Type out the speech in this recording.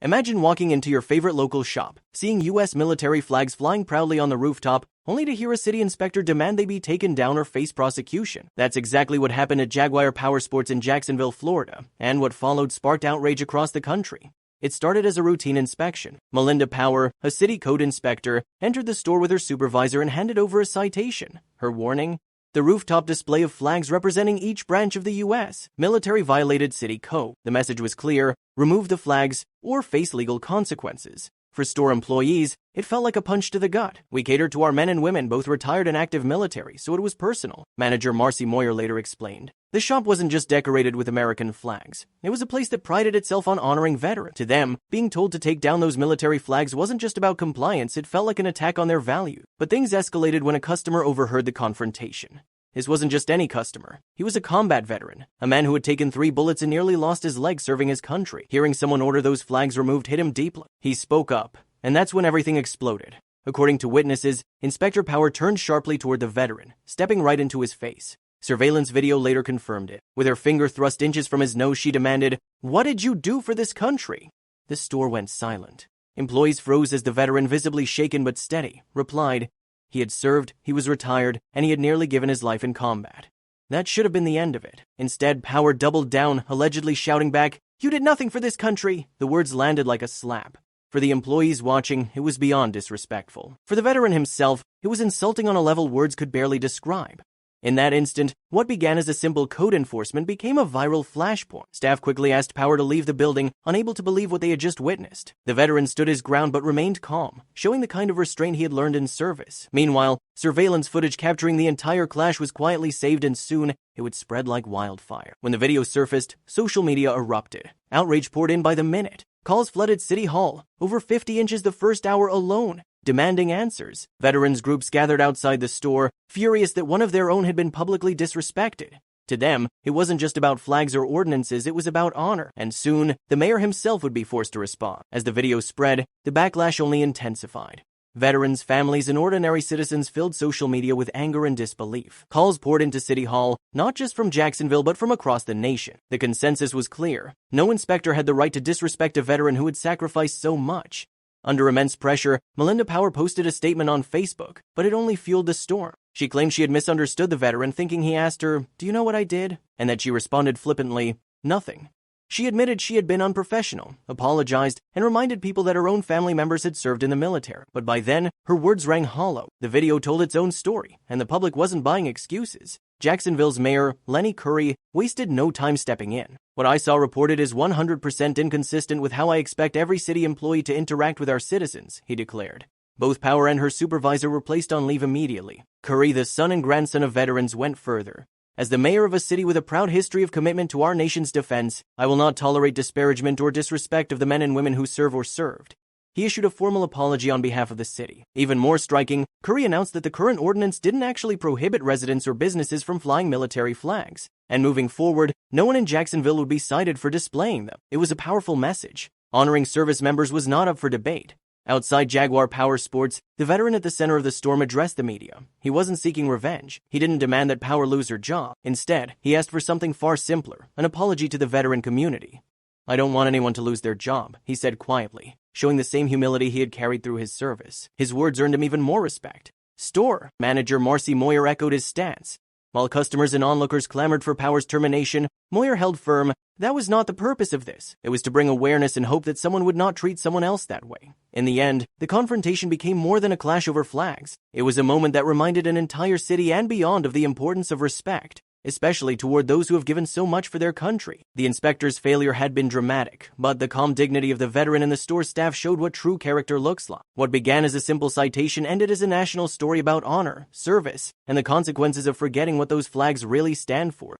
Imagine walking into your favorite local shop, seeing U.S. military flags flying proudly on the rooftop, only to hear a city inspector demand they be taken down or face prosecution. That's exactly what happened at Jaguar Power Sports in Jacksonville, Florida, and what followed sparked outrage across the country. It started as a routine inspection. Melinda Power, a city code inspector, entered the store with her supervisor and handed over a citation. Her warning? The rooftop display of flags representing each branch of the U.S. military violated city code. The message was clear: remove the flags or face legal consequences. For store employees, it felt like a punch to the gut. We cater to our men and women, both retired and active military, so it was personal. Manager Marcy Moyer later explained. The shop wasn't just decorated with American flags. It was a place that prided itself on honoring veterans. To them, being told to take down those military flags wasn't just about compliance, it felt like an attack on their values. But things escalated when a customer overheard the confrontation. This wasn't just any customer. He was a combat veteran, a man who had taken 3 bullets and nearly lost his leg serving his country. Hearing someone order those flags removed hit him deeply. He spoke up, and that's when everything exploded. According to witnesses, Inspector Power turned sharply toward the veteran, stepping right into his face. Surveillance video later confirmed it. With her finger thrust inches from his nose, she demanded, "What did you do for this country?" The store went silent. Employees froze as the veteran, visibly shaken but steady, replied, he had served, he was retired, and he had nearly given his life in combat. That should have been the end of it. Instead, Power doubled down, allegedly shouting back, "You did nothing for this country." The words landed like a slap. For the employees watching, it was beyond disrespectful. For the veteran himself, it was insulting on a level words could barely describe. In that instant, what began as a simple code enforcement became a viral flashpoint. Staff quickly asked Power to leave the building, unable to believe what they had just witnessed. The veteran stood his ground but remained calm, showing the kind of restraint he had learned in service. Meanwhile, surveillance footage capturing the entire clash was quietly saved, and soon it would spread like wildfire. When the video surfaced, social media erupted. Outrage poured in by the minute. Calls flooded City Hall, over 50 inches the first hour alone, demanding answers. Veterans groups gathered outside the store, furious that one of their own had been publicly disrespected. To them, it wasn't just about flags or ordinances, it was about honor. And soon, the mayor himself would be forced to respond. As the video spread, the backlash only intensified. Veterans, families, and ordinary citizens filled social media with anger and disbelief. Calls poured into City Hall, not just from Jacksonville but from across the nation. The consensus was clear. No inspector had the right to disrespect a veteran who had sacrificed so much. Under immense pressure, Melinda Power posted a statement on Facebook, but it only fueled the storm. She claimed she had misunderstood the veteran, thinking he asked her, "Do you know what I did?" and that she responded flippantly, "Nothing." She admitted she had been unprofessional, apologized, and reminded people that her own family members had served in the military. But by then, her words rang hollow. The video told its own story, and the public wasn't buying excuses. Jacksonville's mayor, Lenny Curry, wasted no time stepping in. "What I saw reported is 100% inconsistent with how I expect every city employee to interact with our citizens," he declared. Both Power and her supervisor were placed on leave immediately. Curry, the son and grandson of veterans, went further. "As the mayor of a city with a proud history of commitment to our nation's defense, I will not tolerate disparagement or disrespect of the men and women who serve or served." He issued a formal apology on behalf of the city. Even more striking, Curry announced that the current ordinance didn't actually prohibit residents or businesses from flying military flags. And moving forward, no one in Jacksonville would be cited for displaying them. It was a powerful message. Honoring service members was not up for debate. Outside Jaguar Power Sports, the veteran at the center of the storm addressed the media. He wasn't seeking revenge. He didn't demand that Power lose her job. Instead, he asked for something far simpler, an apology to the veteran community. "I don't want anyone to lose their job," he said quietly, showing the same humility he had carried through his service. His words earned him even more respect. Store manager Marcy Moyer echoed his stance. While customers and onlookers clamored for Power's termination, Moyer held firm. That was not the purpose of this. It was to bring awareness and hope that someone would not treat someone else that way. In the end, the confrontation became more than a clash over flags. It was a moment that reminded an entire city and beyond of the importance of respect, especially toward those who have given so much for their country. The inspector's failure had been dramatic, but the calm dignity of the veteran and the store staff showed what true character looks like. What began as a simple citation ended as a national story about honor, service, and the consequences of forgetting what those flags really stand for.